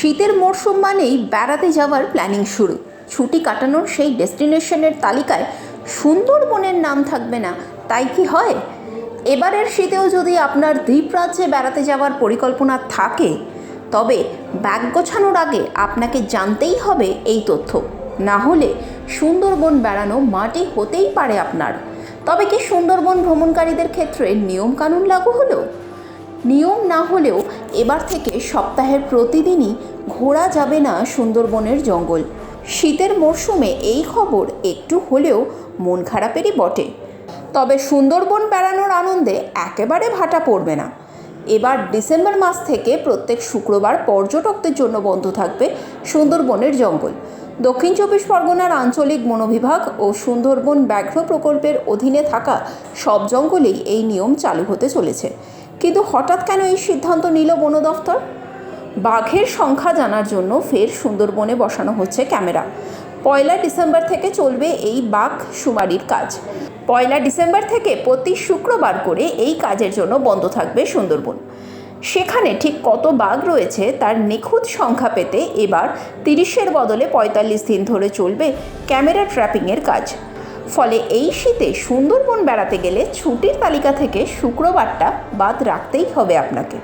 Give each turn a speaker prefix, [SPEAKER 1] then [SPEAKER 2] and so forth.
[SPEAKER 1] শীতের মরশুম মানেই বেড়াতে যাওয়ার প্ল্যানিং শুরু। ছুটি কাটানোর সেই ডেস্টিনেশনের তালিকায় সুন্দরবনের নাম থাকবে না, তাই কি হয়? এবারের শীতেও যদি আপনার দ্বীপরাজ্যে বেড়াতে যাওয়ার পরিকল্পনা থাকে, তবে ব্যাগ গোছানোর আগে আপনাকে জানতেই হবে এই তথ্য। না হলে সুন্দরবন বেড়ানো মাটি হতেই পারে আপনার। তবে কি সুন্দরবন ভ্রমণকারীদের ক্ষেত্রে নিয়মকানুন লাগু হলো? নিয়ম না হলেও এবার থেকে সপ্তাহের প্রতিদিনই ঘোরা যাবে না সুন্দরবনের জঙ্গল। শীতের মরশুমে এই খবর একটু হলেও মন খারাপেরই বটে। তবে সুন্দরবন বেড়ানোর আনন্দে একেবারে ভাটা পড়বে না। এবার ডিসেম্বর মাস থেকে প্রত্যেক শুক্রবার পর্যটকদের জন্য বন্ধ থাকবে সুন্দরবনের জঙ্গল। দক্ষিণ চব্বিশ পরগনার আঞ্চলিক বন বিভাগ ও সুন্দরবন ব্যাঘ্র প্রকল্পের অধীনে থাকা সব জঙ্গলেই এই নিয়ম চালু হতে চলেছে। কিন্তু হঠাৎ কেন এই সিদ্ধান্ত নিল বন দফতর? বাঘের সংখ্যা জানার জন্য ফের সুন্দরবনে বসানো হচ্ছে ক্যামেরা। 1 ডিসেম্বর থেকে চলবে এই বাঘ শুমারির কাজ। 1 ডিসেম্বর থেকে প্রতি শুক্রবার করে এই কাজের জন্য বন্ধ থাকবে সুন্দরবন। সেখানে ঠিক কত বাঘ রয়েছে তার নিখুঁত সংখ্যা পেতে এবার 30-এর বদলে 45 দিন ধরে চলবে ক্যামেরা ট্র্যাপিংয়ের কাজ। ফলে এই শীতে সুন্দরবন বেড়াতে গেলে ছুটির তালিকা থেকে শুক্রবারটা বাদ রাখতেই হবে আপনাকে।